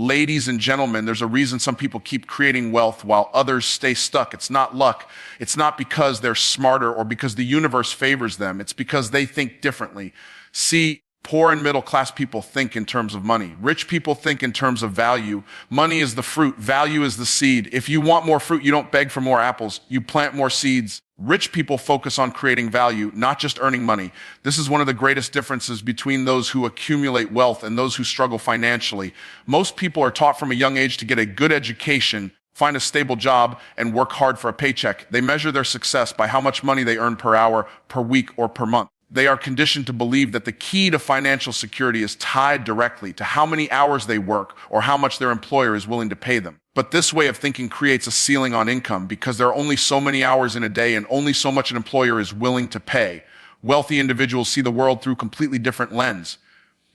Ladies and gentlemen, there's a reason some people keep creating wealth while others stay stuck. It's not luck. It's not because they're smarter or because the universe favors them. It's because they think differently. See, poor and middle class people think in terms of money. Rich people think in terms of value. Money is the fruit. Value is the seed. If you want more fruit, you don't beg for more apples. You plant more seeds. Rich people focus on creating value, not just earning money. This is one of the greatest differences between those who accumulate wealth and those who struggle financially. Most people are taught from a young age to get a good education, find a stable job, and work hard for a paycheck. They measure their success by how much money they earn per hour, per week, or per month. They are conditioned to believe that the key to financial security is tied directly to how many hours they work or how much their employer is willing to pay them. But this way of thinking creates a ceiling on income because there are only so many hours in a day and only so much an employer is willing to pay. Wealthy individuals see the world through a completely different lens.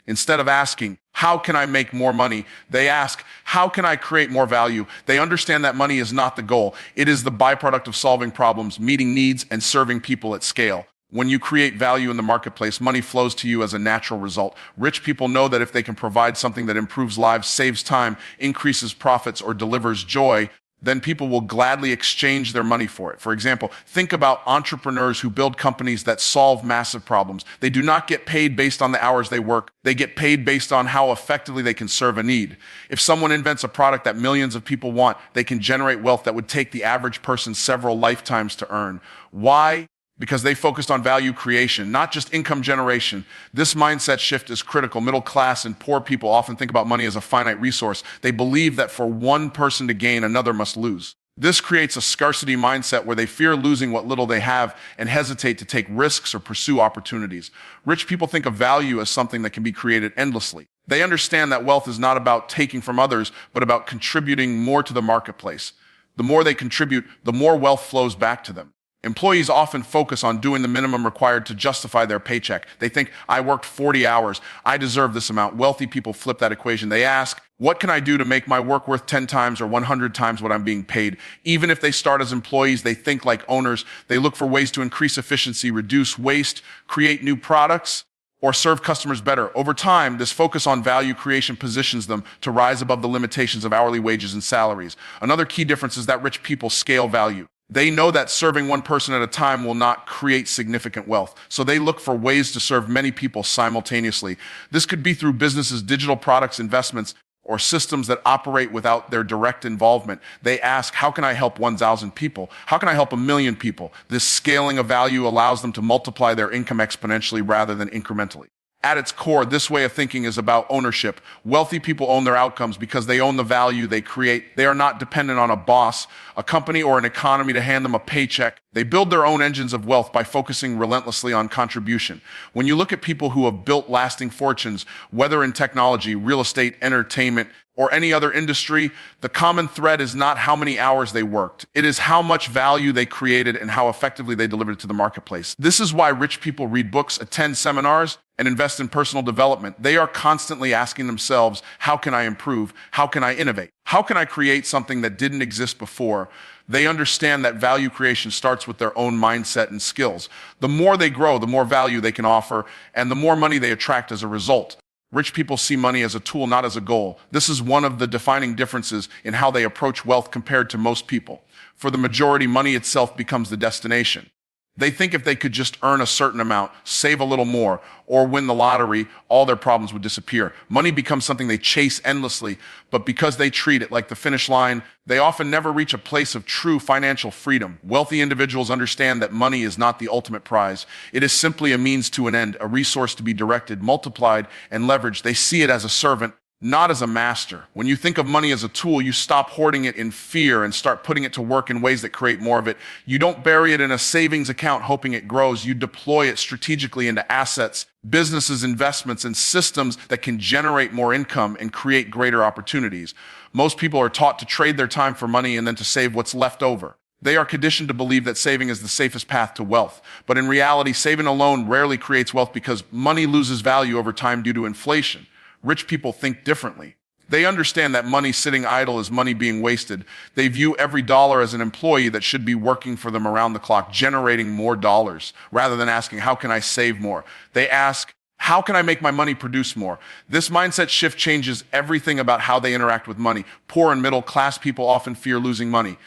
Instead of asking, how can I make more money? They ask, how can I create more value? They understand that money is not the goal. It is the byproduct of solving problems, meeting needs, and serving people at scale. When you create value in the marketplace, money flows to you as a natural result. Rich people know that if they can provide something that improves lives, saves time, increases profits, or delivers joy, then people will gladly exchange their money for it. For example, think about entrepreneurs who build companies that solve massive problems. They do not get paid based on the hours they work. They get paid based on how effectively they can serve a need. If someone invents a product that millions of people want, they can generate wealth that would take the average person several lifetimes to earn. Why? Because they focused on value creation, not just income generation. This mindset shift is critical. Middle class and poor people often think about money as a finite resource. They believe that for one person to gain, another must lose. This creates a scarcity mindset where they fear losing what little they have and hesitate to take risks or pursue opportunities. Rich people think of value as something that can be created endlessly. They understand that wealth is not about taking from others, but about contributing more to the marketplace. The more they contribute, the more wealth flows back to them. Employees often focus on doing the minimum required to justify their paycheck. They think, I worked 40 hours. I deserve this amount. Wealthy people flip that equation. They ask, what can I do to make my work worth 10 times or 100 times what I'm being paid? Even if they start as employees, they think like owners. They look for ways to increase efficiency, reduce waste, create new products, or serve customers better. Over time, this focus on value creation positions them to rise above the limitations of hourly wages and salaries. Another key difference is that rich people scale value. They know that serving one person at a time will not create significant wealth, so they look for ways to serve many people simultaneously. This could be through businesses, digital products, investments, or systems that operate without their direct involvement. They ask, how can I help 1,000 people? How can I help 1,000,000 people? This scaling of value allows them to multiply their income exponentially rather than incrementally. At its core, this way of thinking is about ownership. Wealthy people own their outcomes because they own the value they create. They are not dependent on a boss, a company, or an economy to hand them a paycheck. They build their own engines of wealth by focusing relentlessly on contribution. When you look at people who have built lasting fortunes, whether in technology, real estate, entertainment, or any other industry, the common thread is not how many hours they worked. It is how much value they created and how effectively they delivered it to the marketplace. This is why rich people read books, attend seminars, and invest in personal development. They are constantly asking themselves, how can I improve? How can I innovate? How can I create something that didn't exist before? They understand that value creation starts with their own mindset and skills. The more they grow, the more value they can offer, and the more money they attract as a result. Rich people see money as a tool, not as a goal. This is one of the defining differences in how they approach wealth compared to most people. For the majority, money itself becomes the destination. They think if they could just earn a certain amount, save a little more, or win the lottery, all their problems would disappear. Money becomes something they chase endlessly, but because they treat it like the finish line, they often never reach a place of true financial freedom. Wealthy individuals understand that money is not the ultimate prize. It is simply a means to an end, a resource to be directed, multiplied, and leveraged. They see it as a servant, not as a master. When you think of money as a tool, you stop hoarding it in fear and start putting it to work in ways that create more of it. You don't bury it in a savings account hoping it grows. You deploy it strategically into assets, businesses, investments, and systems that can generate more income and create greater opportunities. Most people are taught to trade their time for money and then to save what's left over. They are conditioned to believe that saving is the safest path to wealth. But in reality, saving alone rarely creates wealth because money loses value over time due to inflation. Rich people think differently. They understand that money sitting idle is money being wasted. They view every dollar as an employee that should be working for them around the clock, generating more dollars, rather than asking, how can I save more? They ask, How can I make my money produce more? This mindset shift changes everything about how they interact with money. Poor and middle class people often fear losing money.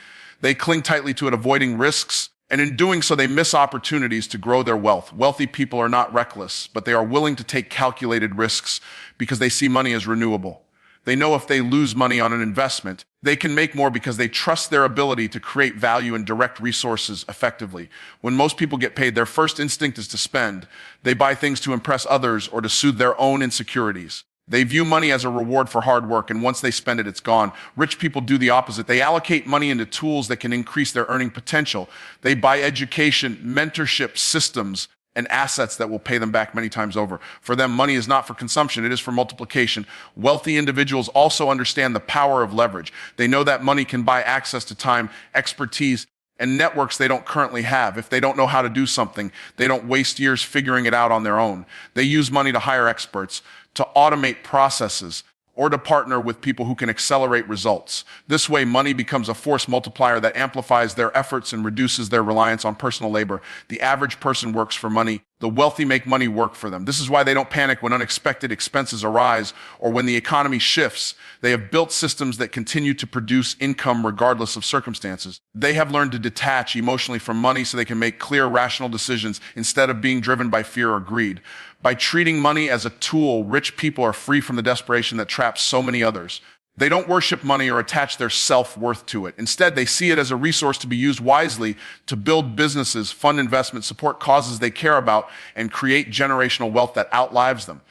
They cling tightly to it, avoiding risks, and in doing so, they miss opportunities to grow their wealth. Wealthy people are not reckless, but they are willing to take calculated risks because they see money as renewable. They know if they lose money on an investment, they can make more because they trust their ability to create value and direct resources effectively. When most people get paid, their first instinct is to spend. They buy things to impress others or to soothe their own insecurities. They view money as a reward for hard work, and once they spend it, it's gone. Rich people do the opposite. They allocate money into tools that can increase their earning potential. They buy education, mentorship, systems, and assets that will pay them back many times over. For them, money is not for consumption, it is for multiplication. Wealthy individuals also understand the power of leverage. They know that money can buy access to time, expertise, and networks they don't currently have. If they don't know how to do something, they don't waste years figuring it out on their own. They use money to hire experts, to automate processes, or to partner with people who can accelerate results. This way, money becomes a force multiplier that amplifies their efforts and reduces their reliance on personal labor. The average person works for money. The wealthy make money work for them. This is why they don't panic when unexpected expenses arise or when the economy shifts. They have built systems that continue to produce income regardless of circumstances. They have learned to detach emotionally from money so they can make clear, rational decisions instead of being driven by fear or greed. By treating money as a tool, rich people are free from the desperation that traps so many others. They don't worship money or attach their self-worth to it. Instead, they see it as a resource to be used wisely to build businesses, fund investments, support causes they care about, and create generational wealth that outlives them.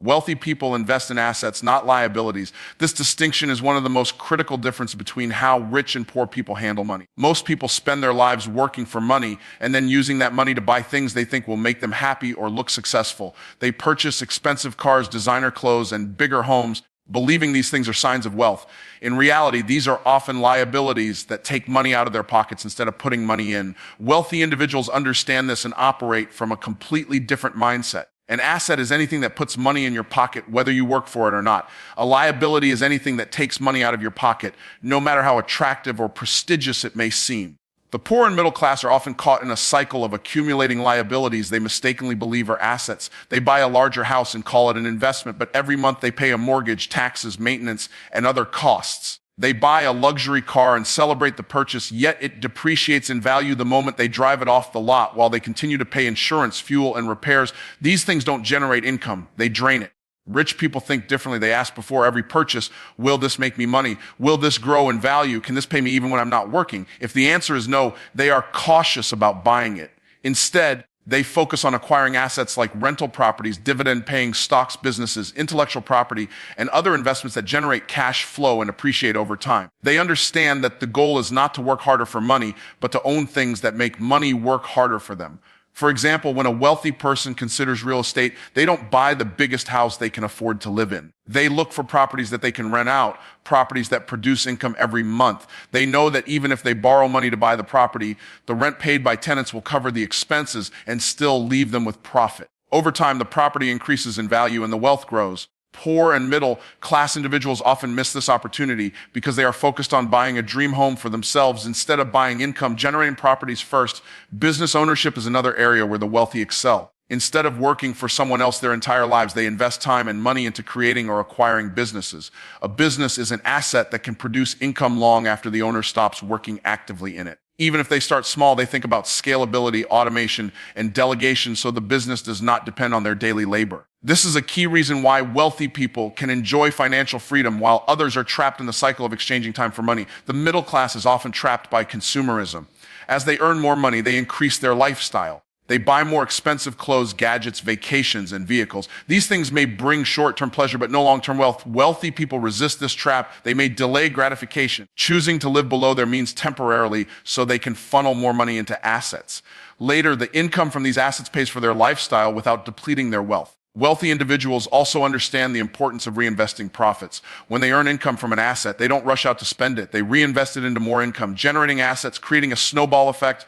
Wealthy people invest in assets, not liabilities. This distinction is one of the most critical differences between how rich and poor people handle money. Most people spend their lives working for money and then using that money to buy things they think will make them happy or look successful. They purchase expensive cars, designer clothes, and bigger homes, believing these things are signs of wealth. In reality, these are often liabilities that take money out of their pockets instead of putting money in. Wealthy individuals understand this and operate from a completely different mindset. An asset is anything that puts money in your pocket, whether you work for it or not. A liability is anything that takes money out of your pocket, no matter how attractive or prestigious it may seem. The poor and middle class are often caught in a cycle of accumulating liabilities they mistakenly believe are assets. They buy a larger house and call it an investment, but every month they pay a mortgage, taxes, maintenance, and other costs. They buy a luxury car and celebrate the purchase, yet it depreciates in value the moment they drive it off the lot while they continue to pay insurance, fuel, and repairs. These things don't generate income, they drain it. Rich people think differently. They ask before every purchase, will this make me money? Will this grow in value? Can this pay me even when I'm not working? If the answer is no, they are cautious about buying it. Instead, they focus on acquiring assets like rental properties, dividend-paying stocks, businesses, intellectual property, and other investments that generate cash flow and appreciate over time. They understand that the goal is not to work harder for money, but to own things that make money work harder for them. For example, when a wealthy person considers real estate, they don't buy the biggest house they can afford to live in. They look for properties that they can rent out, properties that produce income every month. They know that even if they borrow money to buy the property, the rent paid by tenants will cover the expenses and still leave them with profit. Over time, the property increases in value and the wealth grows. Poor and middle class individuals often miss this opportunity because they are focused on buying a dream home for themselves instead of buying income generating properties first. Business ownership is another area where the wealthy excel. Instead of working for someone else their entire lives, they invest time and money into creating or acquiring businesses. A business is an asset that can produce income long after the owner stops working actively in it. Even if they start small, they think about scalability, automation, and delegation so the business does not depend on their daily labor. This is a key reason why wealthy people can enjoy financial freedom while others are trapped in the cycle of exchanging time for money. The middle class is often trapped by consumerism. As they earn more money, they increase their lifestyle. They buy more expensive clothes, gadgets, vacations, and vehicles. These things may bring short-term pleasure, but no long-term wealth. Wealthy people resist this trap. They may delay gratification, choosing to live below their means temporarily so they can funnel more money into assets. Later, the income from these assets pays for their lifestyle without depleting their wealth. Wealthy individuals also understand the importance of reinvesting profits. When they earn income from an asset, they don't rush out to spend it. They reinvest it into more income, generating assets, creating a snowball effect.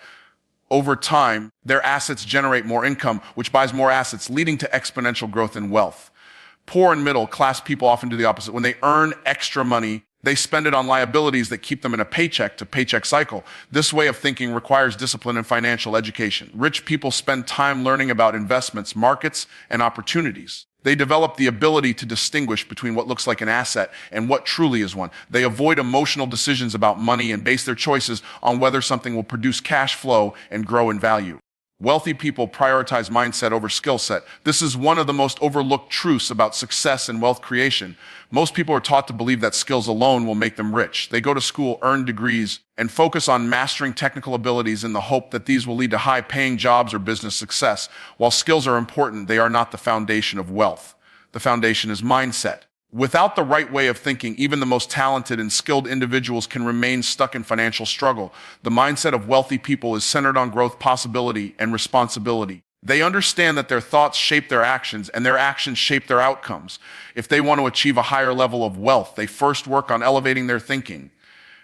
Over time, their assets generate more income, which buys more assets, leading to exponential growth in wealth. Poor and middle class people often do the opposite. When they earn extra money, They spend it on liabilities that keep them in a paycheck to paycheck cycle. This way of thinking requires discipline and financial education. Rich people spend time learning about investments, markets, and opportunities. They develop the ability to distinguish between what looks like an asset and what truly is one. They avoid emotional decisions about money and base their choices on whether something will produce cash flow and grow in value. Wealthy people prioritize mindset over skill set. This is one of the most overlooked truths about success and wealth creation. Most people are taught to believe that skills alone will make them rich. They go to school, earn degrees, and focus on mastering technical abilities in the hope that these will lead to high-paying jobs or business success. While skills are important, they are not the foundation of wealth. The foundation is mindset. Without the right way of thinking, even the most talented and skilled individuals can remain stuck in financial struggle. The mindset of wealthy people is centered on growth, possibility, and responsibility. They understand that their thoughts shape their actions and their actions shape their outcomes. If they want to achieve a higher level of wealth, they first work on elevating their thinking.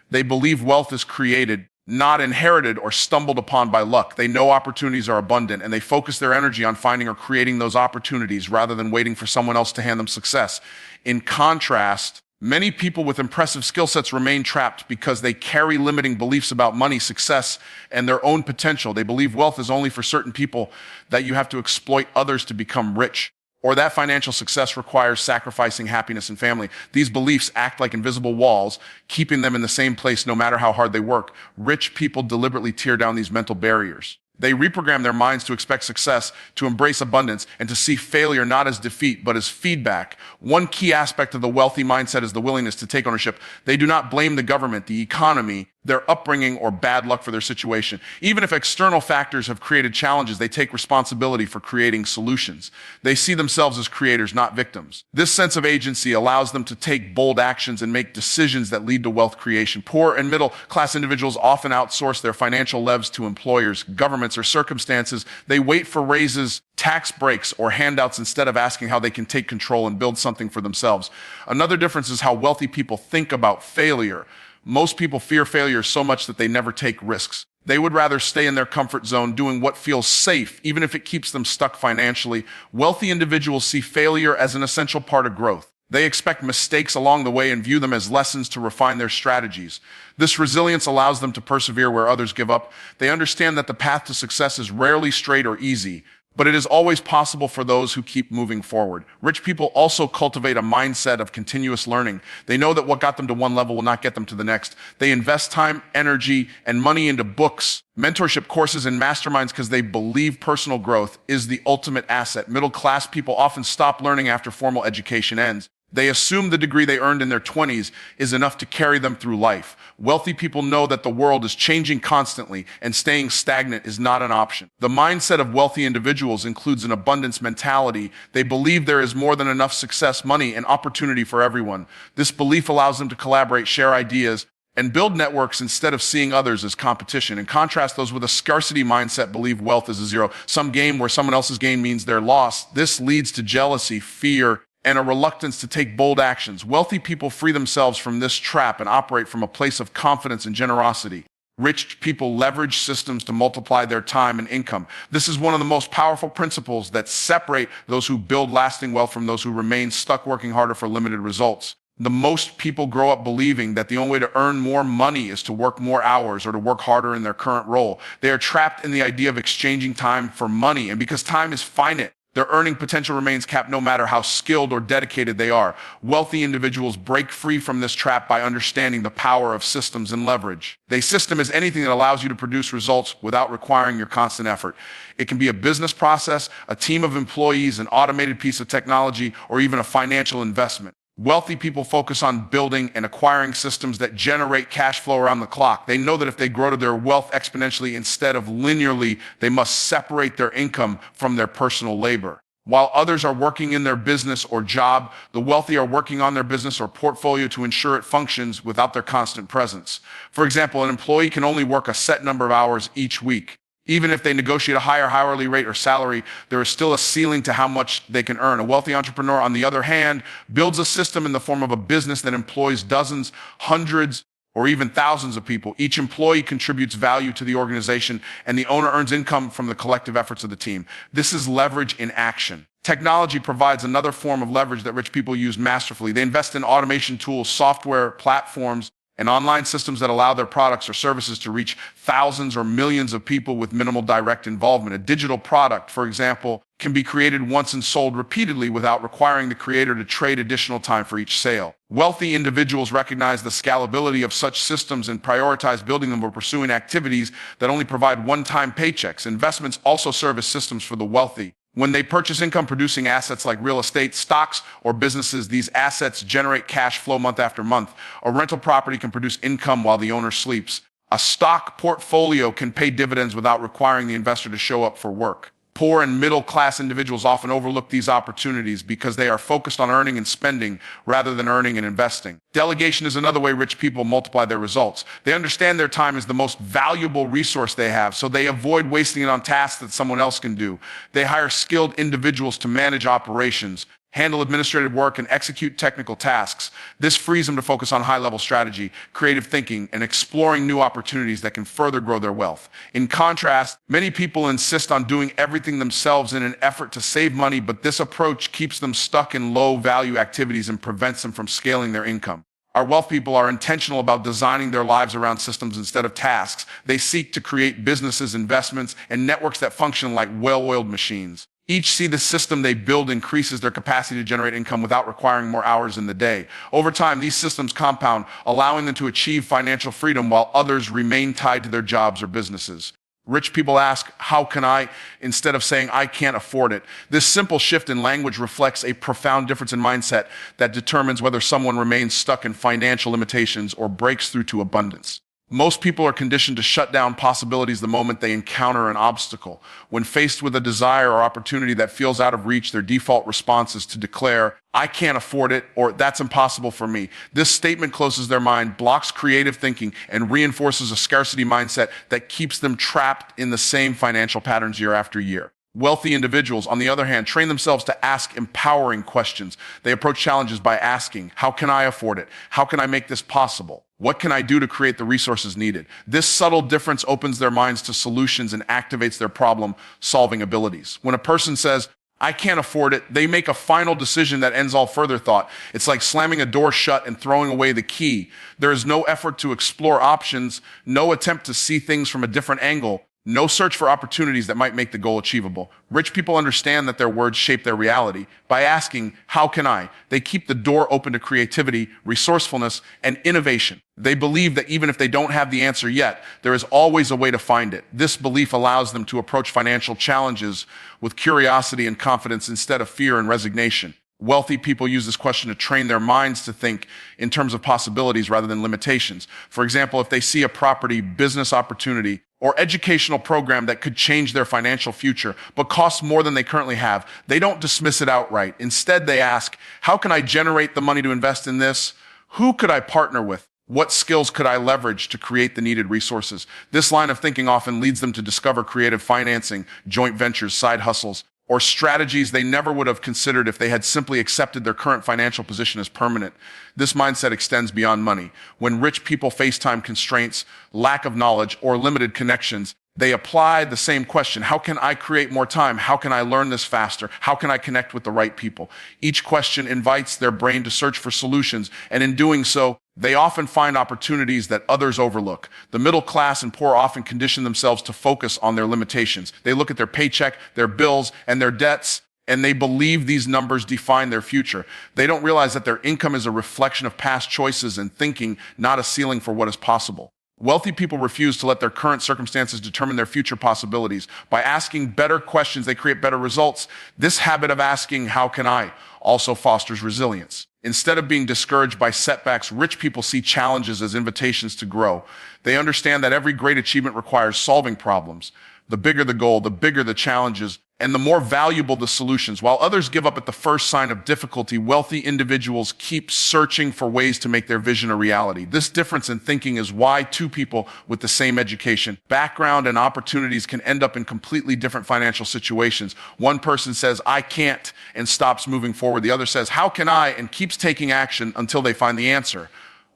They believe wealth is created, not inherited or stumbled upon by luck. They know opportunities are abundant, and they focus their energy on finding or creating those opportunities rather than waiting for someone else to hand them success. In contrast, many people with impressive skill sets remain trapped because they carry limiting beliefs about money, success, and their own potential. They believe wealth is only for certain people, that you have to exploit others to become rich, or that financial success requires sacrificing happiness and family. These beliefs act like invisible walls, keeping them in the same place no matter how hard they work. Rich people deliberately tear down these mental barriers. They reprogram their minds to expect success, to embrace abundance, and to see failure not as defeat, but as feedback. One key aspect of the wealthy mindset is the willingness to take ownership. They do not blame the government, the economy, their upbringing, or bad luck for their situation. Even if external factors have created challenges, they take responsibility for creating solutions. They see themselves as creators, not victims. This sense of agency allows them to take bold actions and make decisions that lead to wealth creation. Poor and middle-class individuals often outsource their financial lives to employers, governments, or circumstances. They wait for raises, tax breaks, or handouts instead of asking how they can take control and build something for themselves. Another difference is how wealthy people think about failure. Most people fear failure so much that they never take risks. They would rather stay in their comfort zone doing what feels safe, even if it keeps them stuck financially. Wealthy individuals see failure as an essential part of growth. They expect mistakes along the way and view them as lessons to refine their strategies. This resilience allows them to persevere where others give up. They understand that the path to success is rarely straight or easy, but it is always possible for those who keep moving forward. Rich people also cultivate a mindset of continuous learning. They know that what got them to one level will not get them to the next. They invest time, energy, and money into books, mentorship courses, and masterminds because they believe personal growth is the ultimate asset. Middle-class people often stop learning after formal education ends. They assume the degree they earned in their 20s is enough to carry them through life. Wealthy people know that the world is changing constantly and staying stagnant is not an option. The mindset of wealthy individuals includes an abundance mentality. They believe there is more than enough success, money, and opportunity for everyone. This belief allows them to collaborate, share ideas, and build networks instead of seeing others as competition. In contrast, those with a scarcity mindset believe wealth is a zero sum game where someone else's gain means their loss. This leads to jealousy, fear, and a reluctance to take bold actions. Wealthy people free themselves from this trap and operate from a place of confidence and generosity. Rich people leverage systems to multiply their time and income. This is one of the most powerful principles that separate those who build lasting wealth from those who remain stuck working harder for limited results. The most people grow up believing that the only way to earn more money is to work more hours or to work harder in their current role. They are trapped in the idea of exchanging time for money, and because time is finite, their earning potential remains capped no matter how skilled or dedicated they are. Wealthy individuals break free from this trap by understanding the power of systems and leverage. A system is anything that allows you to produce results without requiring your constant effort. It can be a business process, a team of employees, an automated piece of technology, or even a financial investment. Wealthy people focus on building and acquiring systems that generate cash flow around the clock. They know that if they grow to their wealth exponentially instead of linearly, they must separate their income from their personal labor. While others are working in their business or job, the wealthy are working on their business or portfolio to ensure it functions without their constant presence. For example, an employee can only work a set number of hours each week. Even if they negotiate a higher hourly rate or salary, there is still a ceiling to how much they can earn. A wealthy entrepreneur, on the other hand, builds a system in the form of a business that employs dozens, hundreds, or even thousands of people. Each employee contributes value to the organization, and the owner earns income from the collective efforts of the team. This is leverage in action. Technology provides another form of leverage that rich people use masterfully. They invest in automation tools, software platforms, and online systems that allow their products or services to reach thousands or millions of people with minimal direct involvement. A digital product, for example, can be created once and sold repeatedly without requiring the creator to trade additional time for each sale. Wealthy individuals recognize the scalability of such systems and prioritize building them or pursuing activities that only provide one-time paychecks. Investments also serve as systems for the wealthy. When they purchase income-producing assets like real estate, stocks, or businesses, these assets generate cash flow month after month. A rental property can produce income while the owner sleeps. A stock portfolio can pay dividends without requiring the investor to show up for work. Poor and middle-class individuals often overlook these opportunities because they are focused on earning and spending rather than earning and investing. Delegation is another way rich people multiply their results. They understand their time is the most valuable resource they have, so they avoid wasting it on tasks that someone else can do. They hire skilled individuals to manage operations, handle administrative work, and execute technical tasks. This frees them to focus on high-level strategy, creative thinking, and exploring new opportunities that can further grow their wealth. In contrast, many people insist on doing everything themselves in an effort to save money, but this approach keeps them stuck in low-value activities and prevents them from scaling their income. Our wealth people are intentional about designing their lives around systems instead of tasks. They seek to create businesses, investments, and networks that function like well-oiled machines. Each see the system they build increases their capacity to generate income without requiring more hours in the day. Over time, these systems compound, allowing them to achieve financial freedom while others remain tied to their jobs or businesses. Rich people ask, how can I, instead of saying, I can't afford it. This simple shift in language reflects a profound difference in mindset that determines whether someone remains stuck in financial limitations or breaks through to abundance. Most people are conditioned to shut down possibilities the moment they encounter an obstacle. When faced with a desire or opportunity that feels out of reach, their default response is to declare, I can't afford it, or that's impossible for me. This statement closes their mind, blocks creative thinking, and reinforces a scarcity mindset that keeps them trapped in the same financial patterns year after year. Wealthy individuals, on the other hand, train themselves to ask empowering questions. They approach challenges by asking, how can I afford it? How can I make this possible? What can I do to create the resources needed? This subtle difference opens their minds to solutions and activates their problem-solving abilities. When a person says, I can't afford it, they make a final decision that ends all further thought. It's like slamming a door shut and throwing away the key. There is no effort to explore options, no attempt to see things from a different angle, no search for opportunities that might make the goal achievable. Rich people understand that their words shape their reality. By asking, how can I? They keep the door open to creativity, resourcefulness, and innovation. They believe that even if they don't have the answer yet, there is always a way to find it. This belief allows them to approach financial challenges with curiosity and confidence instead of fear and resignation. Wealthy people use this question to train their minds to think in terms of possibilities rather than limitations. For example, if they see a property, business opportunity, or educational program that could change their financial future, but costs more than they currently have, they don't dismiss it outright. Instead, they ask, how can I generate the money to invest in this? Who could I partner with? What skills could I leverage to create the needed resources? This line of thinking often leads them to discover creative financing, joint ventures, side hustles, or strategies they never would have considered if they had simply accepted their current financial position as permanent. This mindset extends beyond money. When rich people face time constraints, lack of knowledge, or limited connections, they apply the same question. How can I create more time? How can I learn this faster? How can I connect with the right people? Each question invites their brain to search for solutions, and in doing so, they often find opportunities that others overlook. The middle class and poor often condition themselves to focus on their limitations. They look at their paycheck, their bills, and their debts, and they believe these numbers define their future. They don't realize that their income is a reflection of past choices and thinking, not a ceiling for what is possible. Wealthy people refuse to let their current circumstances determine their future possibilities. By asking better questions, they create better results. This habit of asking, how can I, also fosters resilience. Instead of being discouraged by setbacks, rich people see challenges as invitations to grow. They understand that every great achievement requires solving problems. The bigger the goal, the bigger the challenges, and the more valuable the solutions. While others give up at the first sign of difficulty, wealthy individuals keep searching for ways to make their vision a reality. This difference in thinking is why two people with the same education, background, and opportunities can end up in completely different financial situations. One person says, I can't, and stops moving forward. The other says, how can I, and keeps taking action until they find the answer.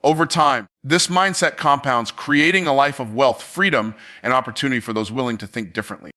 Over time, this mindset compounds, creating a life of wealth, freedom, and opportunity for those willing to think differently.